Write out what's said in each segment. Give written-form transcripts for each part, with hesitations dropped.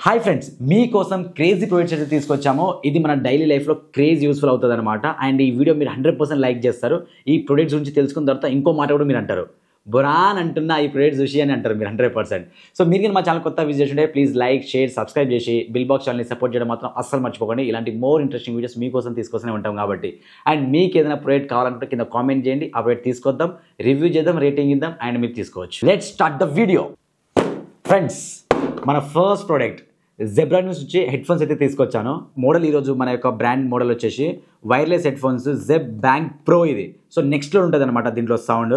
Hi friends, మీకోసం crazy products అయితే తీసుకొచ్చాము. ఇది మన డైలీ లైఫ్లో క్రేజ్ యూస్ఫుల్ అవుతుంది అనమాట. అండ్ ఈ వీడియో మీరు 100% లైక్ చేస్తారు. ఈ ప్రొడక్ట్స్ గురించి తెలుసుకున్న తర్వాత ఇంకో మాట కూడా మీరు అంటారు, బొరాన్ అంటున్నా ఈ ప్రొడక్ట్స్ చూసి అని అంటారు మీరు 100%. సో మీరు కానీ మా ఛానల్ కొత్త విజిట్ చేస్తుంటే ప్లీజ్ లైక్, షేర్, సబ్స్క్రైబ్ చేసి బిల్ బాక్స్ ఛానల్ని సపోర్ట్ చేయడం మాత్రం అస్సలు మర్చిపోకండి. ఇలాంటి మోర్ ఇంట్రెస్టింగ్ వీడియోస్ మీకోసం తీసుకొస్తూనే ఉంటాం కాబట్టి. అండ్ మీకు ఏదైనా ప్రొడక్ట్ కావాలంటే కింద కామెంట్ చేయండి, ఆ ప్రొడక్ట్ తీసుకొద్దాం, రివ్యూ చేద్దాం, రేటింగ్ ఇద్దాం అండ్ మీరు తీసుకోవచ్చు. Let's start the video. Friends, మన ఫస్ట్ ప్రోడక్ట్ జెబ్రా న్యూస్ నుంచి హెడ్ ఫోన్స్ అయితే తీసుకొచ్చాను. మోడల్ ఈరోజు మన యొక్క బ్రాండ్ మోడల్ వచ్చేసి wireless head phones Jeb bank pro. ఇది సో నెక్స్ట్లో ఉంటుంది అనమాట దీంట్లో సౌండ్.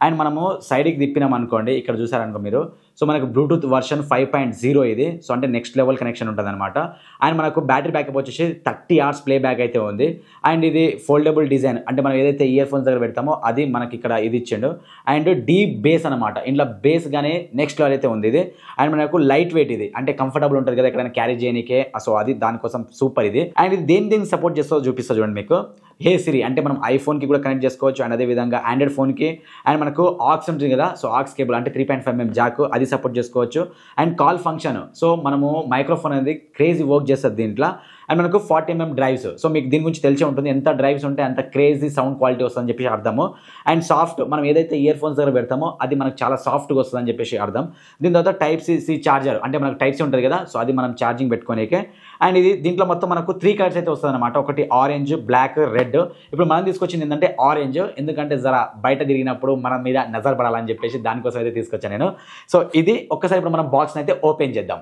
అండ్ మనము సైడ్కి తిప్పినాం అనుకోండి, ఇక్కడ చూసారనుకో మీరు, సో మనకు బ్లూటూత్ వర్షన్ 5.0 ఇది. సో అంటే నెక్స్ట్ లెవెల్ కనెక్షన్ ఉంటుంది అనమాట. అండ్ మనకు బ్యాటరీ బ్యాకప్ వచ్చేసి 30 hours ప్లే బ్యాక్ అయితే ఉంది. అండ్ ఇది ఫోల్డబుల్ డిజైన్, అంటే మనం ఏదైతే ఇయర్ ఫోన్స్ దగ్గర పెడతామో అది మనకి ఇక్కడ ఇది ఇచ్చిండు. అండ్ డీప్ బేస్ అనమాట, ఇంట్లో బేస్ కానీ నెక్స్ట్ లెవెల్ అయితే ఉంది ఇది. అండ్ మనకు లైట్ వెయిట్, ఇది అంటే కంఫర్టబుల్ ఉంటుంది కదా ఎక్కడైనా క్యారీ చేయడానికే. సో అది దానికోసం సూపర్ ఇది. అండ్ ఇది దేని సపోర్ట్ చేస్తుందో చూపిస్తా చూడండి మీకు. హే సిరి అంటే మనం ఐఫోన్కి కూడా కనెక్ట్ చేసుకోవచ్చు. అండ్ అదేవిధంగా ఆండ్రాయిడ్ ఫోన్కి. అండ్ మనకు ఆక్స్ ఉంటుంది కదా, సో ఆక్స్ కేబుల్ అంటే 3.5mm జాక్, అది సపోర్ట్ చేసుకోవచ్చు. అండ్ కాల్ ఫంక్షన్, సో మనము మైక్రోఫోన్ అనేది క్రేజీ వర్క్ చేస్తుంది దీంట్లో. అండ్ మనకు 40mm డ్రైవ్స్. సో మీకు దీని గురించి తెలిసే ఉంటుంది, ఎంత డ్రైవ్స్ ఉంటే అంత క్రేజీ సౌండ్ క్వాలిటీ వస్తుందని చెప్పేసి అర్థము. అండ్ సాఫ్ట్, మనం ఏదైతే ఇయర్ ఫోన్స్ దగ్గర పెడతామో అది మనకు చాలా సాఫ్ట్గా వస్తుందని చెప్పేసి అర్థం. దీని తర్వాత టైప్ సి చార్జర్, అంటే మనకు టైప్ సి ఉంటుంది కదా, సో అది మనం ఛార్జింగ్ పెట్టుకోనికే. అండ్ ఇది దీంట్లో మొత్తం మనకు 3 కలర్స్ అయితే వస్తుంది అనమాట. ఒకటి ఆరెంజ్, బ్లాక్, రెడ్. ఇప్పుడు మనం తీసుకొచ్చింది ఏంటంటే ఆరెంజ్, ఎందుకంటే జరా బయట తిరిగినప్పుడు మన మీద నజర్ పడాలని చెప్పేసి దానికోసం అయితే తీసుకొచ్చాను నేను. సో ఇది ఒక్కసారి ఇప్పుడు మనం బాక్స్ని అయితే ఓపెన్ చేద్దాం.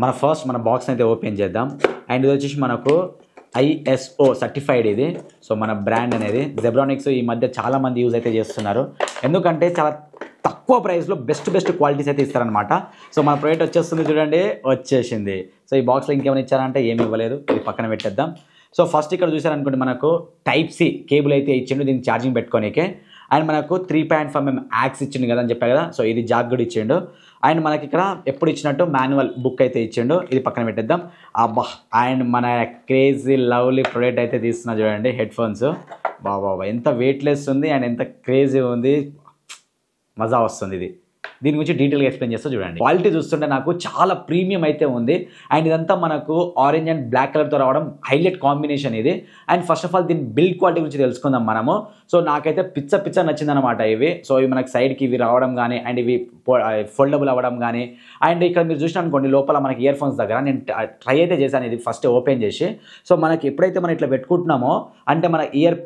మన బాక్స్ని అయితే ఓపెన్ చేద్దాం. అండ్ ఇది వచ్చేసి మనకు ISO సర్టిఫైడ్ ఇది. సో మన బ్రాండ్ అనేది జెబ్రానిక్స్ ఈ మధ్య చాలామంది యూజ్ అయితే చేస్తున్నారు, ఎందుకంటే చాలా తక్కువ ప్రైస్లో బెస్ట్ క్వాలిటీస్ అయితే ఇస్తారనమాట. సో మన ప్రోడక్ట్ వచ్చేస్తుంది చూడండి, వచ్చేసింది. సో ఈ బాక్స్లో ఇంకేమైనా ఇచ్చారంటే ఏమి ఇవ్వలేదు, ఇది పక్కన పెట్టేద్దాం. సో ఫస్ట్ ఇక్కడ చూసారనుకోండి, మనకు టైప్ సి కేబుల్ అయితే ఇచ్చిండు దీనికి ఛార్జింగ్ పెట్టుకోనికే. అండ్ మనకు 3.5mm యాక్స్ ఇచ్చిండు కదా అని చెప్పా కదా, సో ఇది జాక్ కూడా ఇచ్చిండు. అండ్ మనకి ఇక్కడ ఎప్పుడు ఇచ్చినట్టు మాన్యువల్ బుక్ అయితే ఇచ్చిండు, ఇది పక్కన పెట్టేద్దాం. అబ్బా, అండ్ మన క్రేజీ లవ్లీ ప్రొడక్ట్ అయితే తీస్తున్నా చూడండి, హెడ్ ఫోన్స్. బాబా ఎంత వెయిట్లెస్ ఉంది అండ్ ఎంత క్రేజీ ఉంది, మజా వస్తుంది ఇది. దీని గురించి డీటెయిల్గా ఎక్స్ప్లెయిన్ చేస్తా చూడండి. క్వాలిటీ చూస్తుంటే నాకు చాలా ప్రీమియం అయితే ఉంది. అండ్ ఇదంతా మనకు ఆరెంజ్ అండ్ బ్లాక్ కలర్తో రావడం హైలైట్ కాంబినేషన్ ఇది. అండ్ ఫస్ట్ ఆఫ్ ఆల్ దీని బిల్డ్ క్వాలిటీ గురించి తెలుసుకుందాం మనము. సో నాకైతే పిచ్చ నచ్చిందనమాట ఇవి. సో ఇవి మనకి సైడ్కి ఇవి రావడం కానీ, అండ్ ఇవి ఫోల్డబుల్ అవ్వడం కానీ. అండ్ ఇక్కడ మీరు చూసిన అనుకోండి, లోపల మనకి ఇయర్ ఫోన్స్ దగ్గర నేను ట్రై అయితే చేశాను ఇది ఫస్ట్ ఓపెన్ చేసి. సో మనకి ఎప్పుడైతే మనం ఇట్లా పెట్టుకుంటున్నామో, అంటే మన ఇయర్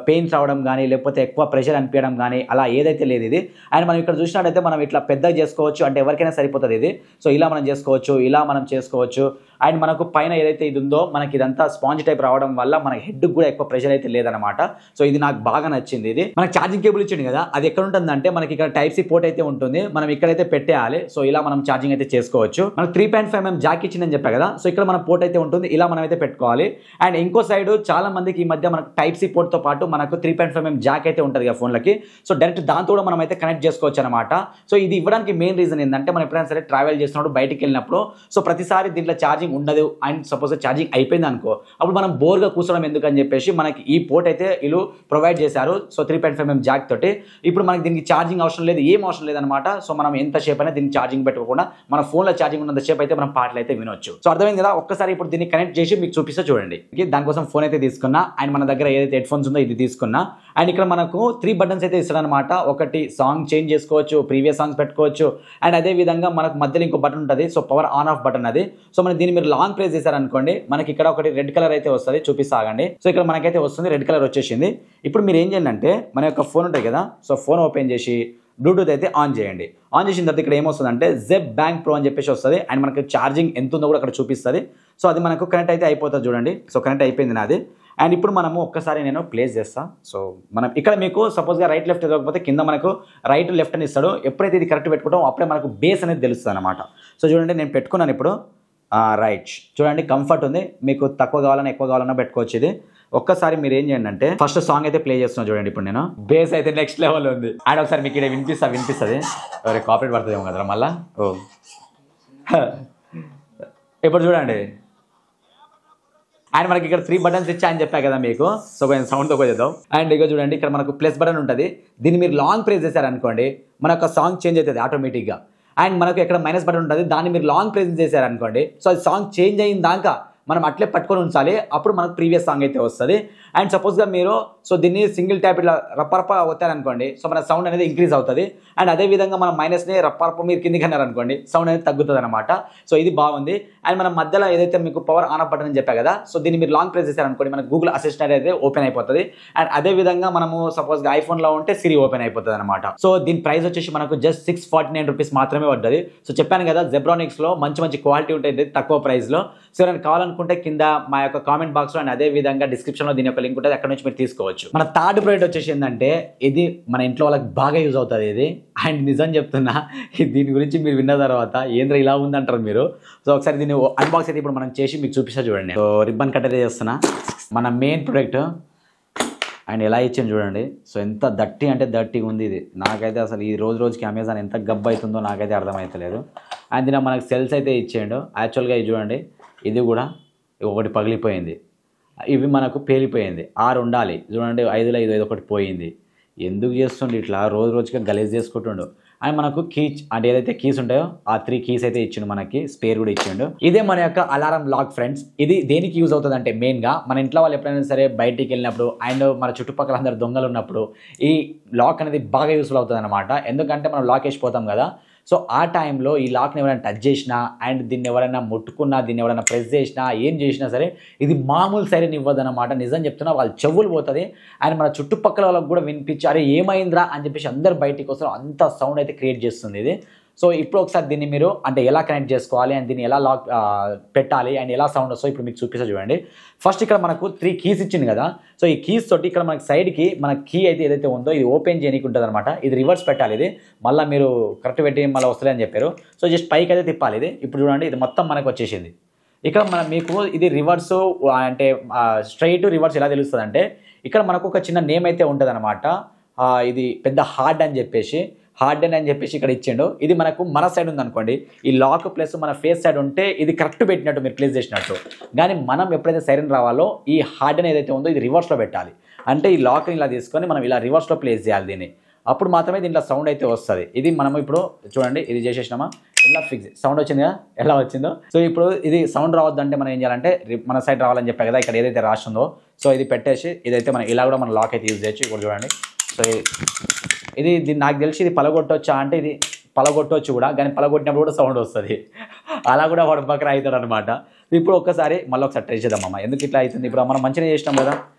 పెయిన్స్ రావడం కానీ, లేకపోతే ఎక్కువ ప్రెషర్ అనిపించడం కానీ అలా ఏదైతే లేదు ఇది. అండ్ మనం ఇక్కడ చూసినట్టయితే మనం ఇట్లా పెద్దగా చేసుకోవచ్చు, అంటే ఎవరికైనా సరిపోతుంది ఇది. సో ఇలా మనం చేసుకోవచ్చు, ఇలా మనం చేసుకోవచ్చు. అండ్ మనకు పైన ఏదైతే ఇది ఉందో మనకి ఇదంతా స్పాంజ్ టైప్ రావడం వల్ల మన హెడ్కి కూడా ఎక్కువ ప్రెషర్ అయితే లేదనమాట. సో ఇది నాకు బాగా నచ్చింది. ఇది మనకి ఛార్జింగ్ కేబుల్ ఇచ్చింది కదా, అది ఎక్కడ ఉంటుందంటే మనకి ఇక్కడ టైప్ సి పోర్ట్ అయితే ఉంటుంది, మనం ఇక్కడైతే పెట్టేయాలి. సో ఇలా మనం ఛార్జింగ్ అయితే చేసుకోవచ్చు. మనకు 3.5mm జాక్ ఇచ్చిందని చెప్పా కదా, సో ఇక్కడ మన పోర్ట్ అయితే ఉంటుంది, ఇలా మనం అయితే పెట్టుకోవాలి. అండ్ ఇంకో సైడ్ చాలా మందికి ఈ మధ్య మనకు టైప్ సి పోర్ట్తో పాటు మనకు 3.5mm జాక్ అయితే ఉంటుంది కదా ఫోన్లకి. సో డైరెక్ట్ దాంతో కూడా మనం అయితే కనెక్ట్ చేసుకోవచ్చు అనమాట. సో ఇది ఇవ్వడానికి మెయిన్ రీజన్ ఏంటంటే, మనం ఎప్పుడైనా సరే ట్రావెల్ చేసినప్పుడు బయటికి వెళ్ళినప్పుడు, సో ప్రతిసారి దీంట్లో ఛార్జింగ్ ఉండదు అండ్ సపోజ్ ఛార్జింగ్ అయిపోయింది అనుకో, అప్పుడు మనం బోర్గా కూర్చోవడం ఎందుకు అని చెప్పేసి మనకి ఈ పోర్ట్ అయితే వీళ్ళు ప్రొవైడ్ చేశారు. సో 3.5mm జాక్ తోటి ఇప్పుడు మనకి దీనికి ఛార్జింగ్ అవసరం లేదు, ఏం అవసరం లేదనమాట. సో మనం ఎంతసేపు అయినా దీనికి ఛార్జింగ్ పెట్టుకోకుండా మన ఫోన్లో ఛార్జింగ్ ఉన్నంత సేపు అయితే మనం పాటలు అయితే వినొచ్చు. సో అర్థమైంది కదా. ఒక్కసారి ఇప్పుడు దీన్ని కనెక్ట్ చేసి మీకు చూపిస్తే చూడండి. దానికోసం ఫోన్ అయితే తీసుకున్నా, అండ్ మన దగ్గర ఏదైతే హెడ్ ఫోన్స్ ఉందో ఇది తీసుకున్నా. అండ్ ఇక్కడ మనకు 3 బటన్స్ అయితే ఇస్తాడనమాట. ఒకటి సాంగ్ చేంజ్ చేసుకోవచ్చు, ప్రీవియస్ సాంగ్స్ పెట్టుకోవచ్చు. అండ్ అదే విధంగా మనకు మధ్యలో ఇంకో బటన్ ఉంటుంది, so power on off button అది. సో మనం దీన్ని మీరు లాంగ్ ప్రెస్ చేశారనుకోండి, మనకి ఇక్కడ ఒకటి రెడ్ కలర్ అయితే వస్తుంది, చూపిస్తాగండి. సో ఇక్కడ మనకైతే వస్తుంది, రెడ్ కలర్ వచ్చేసింది. ఇప్పుడు మీరు ఏం చేయండి అంటే, మన యొక్క ఫోన్ ఉంటుంది కదా, సో ఫోన్ ఓపెన్ చేసి బ్లూటూత్ అయితే ఆన్ చేయండి. ఆన్ చేసిన తర్వాత ఇక్కడ ఏమొస్తుంది అంటే జెబ్ బ్యాంక్ ప్రో అని చెప్పేసి వస్తుంది. అండ్ మనకి ఛార్జింగ్ ఎంత ఉందో కూడా అక్కడ చూపిస్తుంది. సో అది మనకు కనెక్ట్ అయితే అయిపోతుంది చూడండి. సో కనెక్ట్ అయిపోయింది నాది. అండ్ ఇప్పుడు మనము ఒక్కసారి నేను ప్లేస్ చేస్తాను. సో మనం ఇక్కడ మీకు సపోజ్గా రైట్ లెఫ్ట్ ఇవ్వకపోతే కింద మనకు రైట్ లెఫ్ట్ అని ఇస్తాడు. ఎప్పుడైతే ఇది కరెక్ట్ పెట్టుకుంటామో అప్పుడే మనకు బేస్ అనేది తెలుస్తుంది అనమాట. సో చూడండి, నేను పెట్టుకున్నాను ఇప్పుడు. రైట్ చూడండి, కంఫర్ట్ ఉంది. మీకు తక్కువ కావాలన్నా ఎక్కువ కావాలన్నా పెట్టుకోవచ్చు ఇది. ఒక్కసారి మీరు ఏం చేయండి అంటే, ఫస్ట్ సాంగ్ అయితే ప్లే చేస్తున్నా చూడండి. ఇప్పుడు నేను బేస్ అయితే నెక్స్ట్ లెవెల్ ఉంది. అండ్ ఒకసారి మీకు ఇక్కడ వినిపిస్తుంది. కాపరేట్ పడుతుందేమో కదా మళ్ళా. ఓ ఇప్పుడు చూడండి. అండ్ మనకి ఇక్కడ 3 బటన్స్ ఇచ్చా అని చెప్పా కదా మీకు. సో కొంచెం సౌండ్తో చేద్దాం. అండ్ ఇక చూడండి, ఇక్కడ మనకు ప్లస్ బటన్ ఉంటుంది. దీన్ని మీరు లాంగ్ ప్రెస్ చేశారనుకోండి, మన యొక్క సాంగ్ చేంజ్ అవుతుంది ఆటోమేటిక్గా. అండ్ మనకు ఎక్కడ మైనస్ బటన్ ఉంటుంది, దాన్ని మీరు లాంగ్ ప్రెస్ చేశారనుకోండి, సో అది సాంగ్ చేంజ్ అయిన దాకా మనం అట్లే పట్టుకొని ఉంచాలి, అప్పుడు మనకు ప్రీవియస్ సాంగ్ అయితే వస్తుంది. అండ్ సపోజ్గా మీరు సో దీన్ని సింగిల్ ట్యాప్ ఇట్లా రప్పరప్ప వచ్చారనుకోండి, సో మన సౌండ్ అనేది ఇంక్రీజ్ అవుతుంది. అండ్ అదేవిధంగా మనం మైనస్ని రప్పరప్ప మీరు కిందికి అన్నారనుకోండి, సౌండ్ అనేది తగ్గుతుంది అనమాట. సో ఇది బాగుంది. అండ్ మనం మధ్యలో ఏదైతే మీకు పవర్ ఆన్ అప్ బటన్ అని చెప్పా కదా, సో దీన్ని మీరు లాంగ్ ప్రెస్ చేశారనుకోండి, మనకు గూగుల్ అసిస్టెంట్ అయితే ఓపెన్ అయిపోతుంది. అండ్ అదేవిధంగా మనము సపోజ్గా ఐఫోన్లో ఉంటే సిరి ఓపెన్ అయిపోతుంది అనమాట. సో దీని ప్రైస్ వచ్చేసి మనకు జస్ట్ 649 రూపీస్ మాత్రమే పడ్డది. సో చెప్పాను కదా, జెబ్రానిక్స్లో మంచి మంచి క్వాలిటీ ఉంటుంది తక్కువ ప్రైస్లో. సో నేను కావాలనుకుంటే కింద మా యొక్క కామెంట్ బాక్స్లో అండ్ అదే విధంగా డిస్క్రిప్షన్లో దీని యొక్క లింక్ ఉంటుంది, అక్కడ నుంచి మీరు తీసుకోవచ్చు. మన థర్డ్ ప్రోడక్ట్ వచ్చేసి ఏంటంటే, ఇది మన ఇంట్లో వాళ్ళకి బాగా యూజ్ అవుతుంది ఇది. అండ్ నిజం చెప్తున్నా, దీని గురించి మీరు విన్న తర్వాత ఏంద్ర ఇలా ఉందంటారు మీరు. సో ఒకసారి దీన్ని అన్బాక్స్ అయితే ఇప్పుడు మనం చేసి మీకు చూపిస్తా చూడండి. సో రిబ్బన్ కట్ అయితే చేస్తున్నా, మన మెయిన్ ప్రోడక్ట్. అండ్ ఎలా ఇచ్చాను చూడండి. సో ఎంత దట్టి అంటే దట్టిగా ఉంది ఇది. నాకైతే అసలు ఈ రోజుకి అమెజాన్ ఎంత గబ్బు అవుతుందో నాకైతే అర్థమవుతలేదు. అండ్ దీని మనకు సెల్స్ అయితే ఇచ్చేయండు. యాక్చువల్గా ఇది చూడండి, ఇది కూడా ఒకటి పగిలిపోయింది, ఇవి మనకు పేలిపోయింది. 6 ఉండాలి చూడండి, 5లో 5 ఒకటి పోయింది. ఎందుకు చేస్తుండే ఇట్లా రోజుగా గలీజ్ చేసుకుంటుండు. అండ్ మనకు కీస్ అంటే ఏదైతే కీస్ ఉంటాయో ఆ 3 కీస్ అయితే ఇచ్చిండు, మనకి స్పేర్ కూడా ఇచ్చిండు. ఇదే మన యొక్క అలారం లాక్ ఫ్రెండ్స్. ఇది దేనికి యూజ్ అవుతుంది అంటే, మెయిన్గా మన ఇంట్లో వాళ్ళు ఎప్పుడైనా సరే బయటికి వెళ్ళినప్పుడు అండ్ మన చుట్టుపక్కల అందరు దొంగలు ఉన్నప్పుడు ఈ లాక్ అనేది బాగా యూస్ఫుల్ అవుతుంది అనమాట. ఎందుకంటే మనం లాక్ వేసిపోతాం కదా, సో ఆ టైంలో ఈ లాక్ని ఎవరైనా టచ్ చేసినా అండ్ దీన్ని ఎవరైనా ముట్టుకున్నా, దీన్ని ఎవరైనా ప్రెస్ చేసినా, ఏం చేసినా సరే ఇది మామూలు సైరన్ ఇవ్వదు అనమాట. నిజం చెప్తున్నా, వాళ్ళ చెవులు పోతుంది. అండ్ మన చుట్టుపక్కల వాళ్ళకి కూడా వినిపించి అరే ఏమైందిరా అని చెప్పేసి అందరు బయటికి వస్తారు, అంత సౌండ్ అయితే క్రియేట్ చేస్తుంది ఇది. సో ఇప్పుడు ఒకసారి దీన్ని మీరు అంటే ఎలా కనెక్ట్ చేసుకోవాలి అండ్ దీన్ని ఎలా లాక్ పెట్టాలి అండ్ ఎలా సౌండ్ వస్తుందో ఇప్పుడు మీకు చూపిస్తా చూడండి. ఫస్ట్ ఇక్కడ మనకు 3 కీస్ ఇచ్చింది కదా, సో ఈ కీస్ తోటి ఇక్కడ మనకి సైడ్కి మన కీ అయితే ఏదైతే ఉందో ఇది ఓపెన్ చేయడానికి ఉంటుంది అనమాట. ఇది రివర్స్ పెట్టాలి, ఇది మళ్ళీ మీరు కరెక్ట్ పెట్టి మళ్ళీ వస్తుంది అని చెప్పారు. సో జస్ట్ పైకి అయితే తిప్పాలి ఇది. ఇప్పుడు చూడండి, ఇది మొత్తం మనకు వచ్చేసింది. ఇక్కడ మీకు ఇది రివర్స్ అంటే స్ట్రైట్ రివర్స్ ఎలా తెలుస్తుంది అంటే, ఇక్కడ మనకు ఒక చిన్న నేమ్ అయితే ఉంటుంది అనమాట. ఇది పెద్ద హార్డ్ అని చెప్పేసి ఇక్కడ ఇచ్చిండు. ఇది మనకు మన సైడ్ ఉందనుకోండి, ఈ లాక్ ప్లస్ మన ఫేస్ సైడ్ ఉంటే ఇది కరెక్ట్ పెట్టినట్టు మీరు ప్లేస్ చేసినట్టు. కానీ మనం ఎప్పుడైతే సైరన్ రావాలో ఈ హార్డ్ ఏదైతే ఉందో ఇది రివర్స్లో పెట్టాలి. అంటే ఈ లాక్ని ఇలా తీసుకొని మనం ఇలా రివర్స్లో ప్లేస్ చేయాలి దీన్ని, అప్పుడు మాత్రమే దీంట్లో సౌండ్ అయితే వస్తుంది. ఇది మనం ఇప్పుడు చూడండి, ఇది చేసేసినామా, ఎలా ఫిక్స్ సౌండ్ వచ్చింది కదా, ఎలా వచ్చిందో. సో ఇప్పుడు ఇది సౌండ్ రావద్దంటే మనం ఏం చేయాలంటే, మన సైడ్ రావాలని చెప్పా కదా, ఇక్కడ ఏదైతే రాసిందో సో ఇది పెట్టేసి ఇదైతే మనం ఇలా కూడా మనం లాక్ అయితే యూజ్ చేయొచ్చు. ఇప్పుడు చూడండి, సో ఇది నాకు తెలిసి ఇది పలగొట్టొచ్చా అంటే ఇది పలగొట్టవచ్చు కూడా, కానీ పలగొట్టినప్పుడు కూడా సౌండ్ వస్తుంది. అలా కూడా వాడు పక్కన అవుతాడు అనమాట. ఇప్పుడు ఒక్కసారి మళ్ళీ ఒకసారి ట్రై చేద్దామమ్మా, ఎందుకు ఇట్లా అవుతుంది. ఇప్పుడు మనం మంచిగా చేసినాం కదా.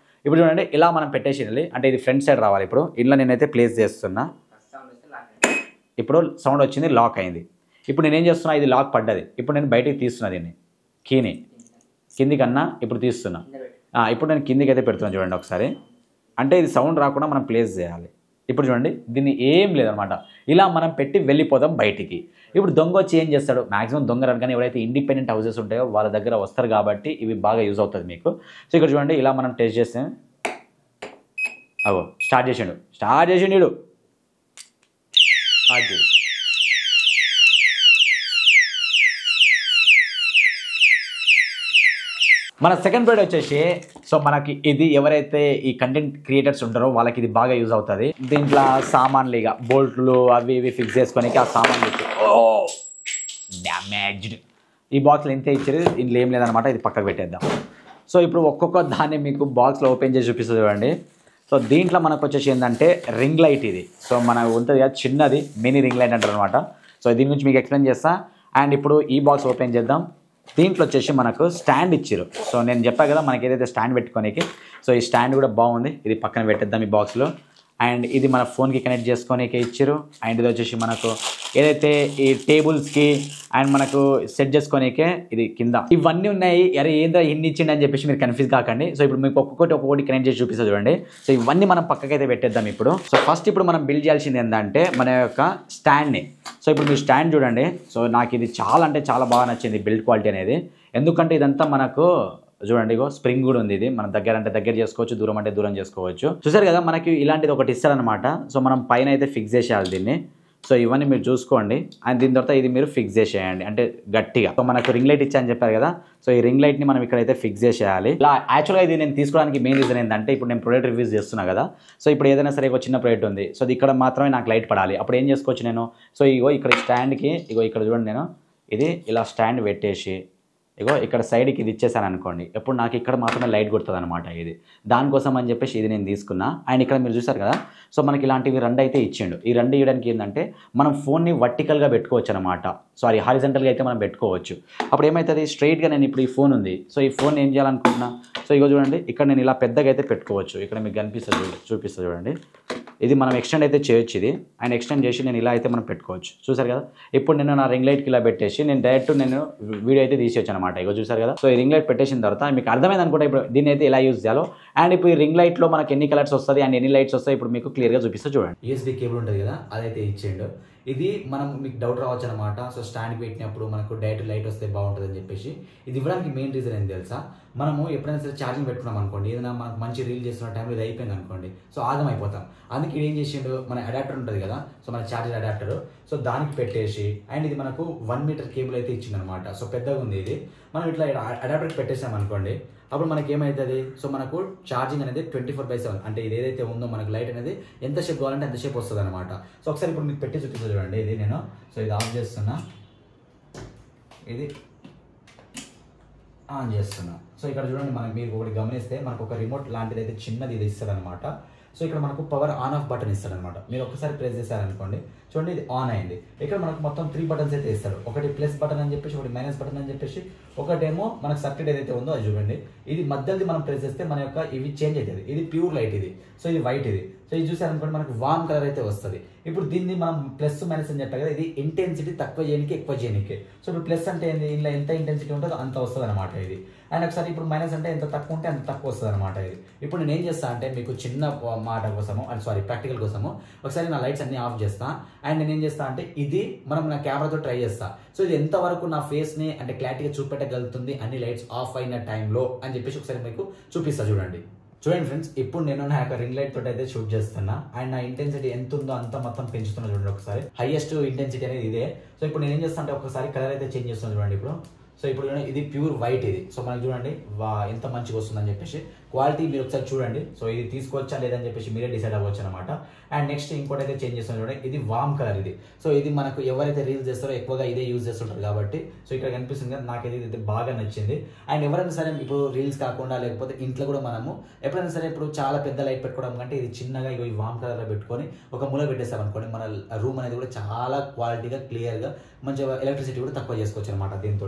ఇప్పుడు చూడండి, ఇలా మనం పెట్టేసి అంటే ఇది ఫ్రంట్ సైడ్ రావాలి. ఇప్పుడు ఇలా నేనైతే ప్లేస్ చేస్తున్నా, ఇప్పుడు సౌండ్ వచ్చింది, లాక్ అయింది. ఇప్పుడు నేనేం చేస్తున్నా, ఇది లాక్ పడ్డది. ఇప్పుడు నేను బయటికి తీస్తున్నా దీన్ని, కీని కిందికన్నా ఇప్పుడు తీస్తున్నా. ఇప్పుడు నేను కిందికి అయితే పెడుతున్నా చూడండి ఒకసారి. అంటే ఇది సౌండ్ రాకుండా మనం ప్లేస్ చేయాలి. ఇప్పుడు చూడండి, దీన్ని ఏం లేదనమాట, ఇలా మనం పెట్టి వెళ్ళిపోదాం బయటికి. ఇప్పుడు దొంగ వచ్చి ఏం చేస్తాడు, మ్యాక్సిమం దొంగ రాడు, కానీ ఎవరైతే ఇండిపెండెంట్ హౌసెస్ ఉంటాయో వాళ్ళ దగ్గర వస్తారు కాబట్టి ఇవి బాగా యూజ్ అవుతుంది మీకు. సో ఇక్కడ చూడండి, ఇలా మనం టెస్ట్ చేస్తే అగో స్టార్ట్ చేసిండు అది. మన సెకండ్ ప్రోడక్ట్ వచ్చేసి, సో మనకి ఇది ఎవరైతే ఈ కంటెంట్ క్రియేటర్స్ ఉంటారో వాళ్ళకి ఇది బాగా యూజ్ అవుతుంది. దీంట్లో సామాన్లు ఇక బోల్ట్లు అవి ఇవి ఫిక్స్ చేసుకొని ఆ సామాన్లు డ్యామేజ్డ్ ఈ బాక్స్లో ఎంత ఇచ్చారు, ఇంట్లో ఏం లేదనమాట. ఇది పక్కకు పెట్టేద్దాం. సో ఇప్పుడు ఒక్కొక్క దాన్ని మీకు బాక్స్లో ఓపెన్ చేసి చూపిస్తుంది చూడండి. సో దీంట్లో మనకు వచ్చేసి ఏంటంటే రింగ్ లైట్ ఇది. సో మన ఉంటుంది కదా చిన్నది, మినీ రింగ్ లైట్ అంటారు అనమాట. సో దీని గురించి మీకు ఎక్స్ప్లెయిన్ చేస్తా. అండ్ ఇప్పుడు ఈ బాక్స్ ఓపెన్ చేద్దాం. దీంట్లో వచ్చేసి మనకు స్టాండ్ ఇచ్చారు. సో నేను చెప్పాను కదా మనకి ఏదైతే స్టాండ్ పెట్టుకోనికి, సో ఈ స్టాండ్ కూడా బాగుంది. ఇది పక్కన పెట్టేద్దాం ఈ బాక్స్లో. అండ్ ఇది మన ఫోన్కి కనెక్ట్ చేసుకోనికే ఇచ్చారు. అండ్ ఇది వచ్చేసి మనకు ఏదైతే ఈ టేబుల్స్కి అండ్ మనకు సెట్ చేసుకోనికే ఇది కింద ఇవన్నీ ఉన్నాయి. అరే ఏందో ఇన్ని ఇచ్చిండి అని చెప్పేసి మీరు కన్ఫ్యూజ్ కాకండి. సో ఇప్పుడు మీకు ఒక్కొక్కటి కనెక్ట్ చేసి చూపిస్తుంది చూడండి. సో ఇవన్నీ మనం పక్కకైతే పెట్టేద్దాం ఇప్పుడు. సో ఫస్ట్ ఇప్పుడు మనం బిల్డ్ చేయాల్సింది ఏంటంటే మన యొక్క స్టాండ్ని. సో ఇప్పుడు మీ స్టాండ్ చూడండి. సో నాకు ఇది చాలా అంటే చాలా బాగా నచ్చింది బిల్డ్ క్వాలిటీ అనేది. ఎందుకంటే ఇదంతా మనకు చూడండి, ఇగో స్ప్రింగ్ కూడా ఉంది. ఇది మన దగ్గర అంటే దగ్గర చేసుకోవచ్చు, దూరం అంటే దూరం చేసుకోవచ్చు. చూసారు కదా, మనకి ఇలాంటిది ఒకటి ఇస్తారనమాట. సో మనం పైన అయితే ఫిక్స్ చేసేయాలి దీన్ని. సో ఇవన్నీ మీరు చూసుకోండి. అండ్ దీని తర్వాత ఇది మీరు ఫిక్స్ చేసేయండి అంటే గట్టిగా. సో మనకు రింగ్ లైట్ ఇచ్చా అని చెప్పారు కదా, సో ఈ రింగ్ లైట్ని మనం ఇక్కడైతే ఫిక్స్ చేసేయాలి. ఇలా యాక్చువల్గా ఇది నేను తీసుకోవడానికి మెయిన్ రీజన్ ఏంటంటే, ఇప్పుడు నేను ప్రొడక్ట్ రివ్యూస్ చేస్తున్నా కదా, సో ఇప్పుడు ఏదైనా సరే ఒక చిన్న ప్రొడక్ట్ ఉంది, సో ఇక్కడ మాత్రమే నాకు లైట్ పడాలి. అప్పుడు ఏం చేసుకోవచ్చు నేను, సో ఇగో ఇక్కడ స్టాండ్కి ఇక్కడ చూడండి, నేను ఇది ఇలా స్టాండ్ పెట్టేసి ఇగో ఇక్కడ సైడ్కి ఇది ఇచ్చేసాను అనుకోండి, ఎప్పుడు నాకు ఇక్కడ మాత్రమే లైట్ కొడుతుంది అనమాట. ఇది దానికోసం అని చెప్పేసి ఇది నేను తీసుకున్నా. అండ్ ఇక్కడ మీరు చూసారు కదా, సో మనకి ఇలాంటివి రెండు అయితే ఇచ్చిండు. ఈ రెండు ఇవ్వడానికి ఏంటంటే మనం ఫోన్ని వర్టికల్గా పెట్టుకోవచ్చు అనమాట, సారీ హారిజంటల్గా అయితే మనం పెట్టుకోవచ్చు. అప్పుడు ఏమవుతుంది, స్ట్రైట్గా నేను ఇప్పుడు ఈ ఫోన్ ఉంది, సో ఈ ఫోన్ ఏం చేయాలనుకుంటున్నా, సో ఇగో చూడండి ఇక్కడ నేను ఇలా పెద్దగా అయితే పెట్టుకోవచ్చు. ఇక్కడ మీకు కనిపిస్తుంది, చూపిస్తుంది చూడండి, ఇది మనం ఎక్స్టెండ్ అయితే చేయొచ్చు. ఇది అండ్ ఎక్స్టెండ్ చేసి నేను ఇలా అయితే మనం పెట్టుకోవచ్చు. చూసారు కదా, ఇప్పుడు నేను నా రింగ్ లైట్కి ఇలా పెట్టేసి నేను డైరెక్ట్ నేను వీడియో అయితే తీసేయచ్చు అనమాట. ఇగో చూసారు కదా, సో ఈ రింగ్ లైట్ పెట్టేసిన తర్వాత మీకు అర్థమైంది అనుకుంటే ఇప్పుడు దీన్ని అయితే ఎలా యూజ్ చేయాలో. అండ్ ఇప్పుడు ఈ రింగ్ లైట్లో మనకి ఎన్ని కలర్స్ వస్తుంది అండ్ ఎన్ని లైట్స్ వస్తాయి ఇప్పుడు మీకు క్లియర్గా చూపిస్తా చూడండి. USB కేబుల్ ఉంటుంది కదా, అదైతే ఇచ్చేయండు. ఇది మనం మీకు డౌట్ రావచ్చు అనమాట, సో స్టాండ్కి పెట్టినప్పుడు మనకు డైరెక్ట్ లైట్ వస్తే బాగుంటుంది అని చెప్పేసి. ఇది ఇవ్వడానికి మెయిన్ రీజన్ ఏంటి తెలుసా, మనము ఎప్పుడైనా సరే ఛార్జింగ్ పెట్టుకున్నాం అనుకోండి, ఏదైనా మనకు మంచి రీల్ చేస్తున్న టైంలో ఇది అయిపోయింది అనుకోండి, సో ఆగమైపోతాం. అందుకే ఏం చేసిండు, మన అడాప్టర్ ఉంటుంది కదా, సో మన ఛార్జర్ అడాప్టర్, సో దానికి పెట్టేసి అండ్ ఇది మనకు 1 మీటర్ కేబుల్ అయితే ఇచ్చింది అనమాట. సో పెద్దగా ఉంది ఇది. మనం ఇట్లా అడాప్టర్కి పెట్టేసాం అనుకోండి, అప్పుడు మనకి ఏమవుతుంది, సో మనకు ఛార్జింగ్ అనేది 24/7 అంటే ఇది ఏదైతే ఉందో మనకు లైట్ అనేది ఎంతసేపు కావాలంటే ఎంతసేపు వస్తుంది అనమాట. సో ఒకసారి ఇప్పుడు మీకు పెట్టి చూపిస్తుంది చూడండి. ఇది నేను సో ఇది ఆఫ్ చేస్తున్నా, ఇది ఆన్ చేస్తున్నా. సో ఇక్కడ చూడండి, మనకి మీరు ఒకటి గమనిస్తే మనకు ఒక రిమోట్ లాంటిది అయితే చిన్నది ఇది ఇస్తుంది అనమాట. సో ఇక్కడ మనకు పవర్ ఆన్ ఆఫ్ బటన్ ఇస్తాడు అనమాట. మీరు ఒకసారి ప్రెస్ చేశారనుకోండి, చూడండి ఇది ఆన్ అయింది. ఇక్కడ మనకు మొత్తం 3 బటన్స్ అయితే ఇస్తాడు. ఒకటి ప్లస్ బటన్ అని చెప్పేసి, ఒకటి మైనస్ బటన్ అని చెప్పేసి, ఒకటేమో మనకు సర్క్యూట్ ఏదైతే ఉందో అది చూడండి. ఇది మధ్యది మనం ప్రెస్ చేస్తే మన యొక్క ఇవి చేంజ్ అవుతుంది. ఇది ప్యూర్ లైట్ ఇది, సో ఇది వైట్ ఇది. సో ఇది చూసారనుకోండి మనకు వామ్ కలర్ అయితే వస్తుంది. ఇప్పుడు దీన్ని మనం ప్లస్ మైనస్ అని చెప్పాం కదా, ఇది ఇంటెన్సిటీ తక్కువ చేయడానికి ఎక్కువ చేయడానికి. సో ఇప్పుడు ప్లస్ అంటే ఏంది, ఇలా ఎంత ఇంటెన్సిటీ ఉంటుందో అంత వస్తుంది అనమాట ఇది. అండ్ ఒకసారి ఇప్పుడు మైనస్ అంటే ఎంత తక్కువ ఉంటే అంత తక్కువ వస్తుంది అనమాట ఇది. ఇప్పుడు నేను ఏం చేస్తా అంటే మీకు చిన్న మాట కోసము అండ్ సారీ ప్రాక్టికల్ కోసము ఒకసారి నా లైట్స్ అన్ని ఆఫ్ చేస్తా. అండ్ నేను ఏం చేస్తా అంటే ఇది మనం నా కెమెరాతో ట్రై చేస్తా. సో ఇది ఎంతవరకు నా ఫేస్ని అంటే క్లారిటీగా చూపెట్టగలుగుతుంది అన్ని లైట్స్ ఆఫ్ అయిన టైంలో అని చెప్పేసి ఒకసారి మీకు చూపిస్తా చూడండి. చూడండి ఫ్రెండ్స్, ఇప్పుడు నేను నా యొక్క రింగ్ లైట్ తోటి అయితే షూట్ చేస్తున్నా. అండ్ నా ఇంటెన్సిటీ ఎంత ఉందో అంత మొత్తం పెంచుతున్నా చూడండి. ఒకసారి హైయెస్ట్ ఇంటెన్సిటీ అనేది ఇదే. సో ఇప్పుడు నేను ఏం చేస్తా అంటే ఒకసారి కలర్ అయితే చేంజ్ చేస్తాను చూడండి. ఇప్పుడు సో ఇప్పుడు ఇది ప్యూర్ వైట్ ఇది. సో మనకి చూడండి ఎంత మంచిగా వస్తుందని చెప్పేసి క్వాలిటీ మీరు ఒకసారి చూడండి. సో ఇది తీసుకోవచ్చా లేదని చెప్పేసి మీరే డిసైడ్ అవ్వచ్చు అనమాట. అండ్ నెక్స్ట్ ఇంకోటి అయితే చేంజ్ చేస్తాను చూడండి, ఇది వామ్ కలర్ ఇది. సో ఇది మనకు ఎవరైతే రీల్స్ చేస్తారో ఎక్కువగా ఇదే యూజ్ చేస్తుంటారు కాబట్టి సో ఇక్కడ కనిపిస్తుంది కదా, నాకు ఇది బాగా నచ్చింది. అండ్ ఎవరైనా సరే ఇప్పుడు రీల్స్ కాకుండా లేకపోతే ఇంట్లో కూడా మనము ఎప్పుడైనా సరే ఇప్పుడు చాలా పెద్ద లైట్ పెట్టుకోవడం కంటే ఇది చిన్నగా ఈ వామ్ కలర్లో పెట్టుకొని ఒక మూల పెట్టేస్తాం అనుకోండి, మన రూమ్ అనేది కూడా చాలా క్వాలిటీగా క్లియర్గా మంచిగా ఎలక్ట్రిసిటీ కూడా తక్కువ చేసుకోవచ్చు అనమాట దీంతో.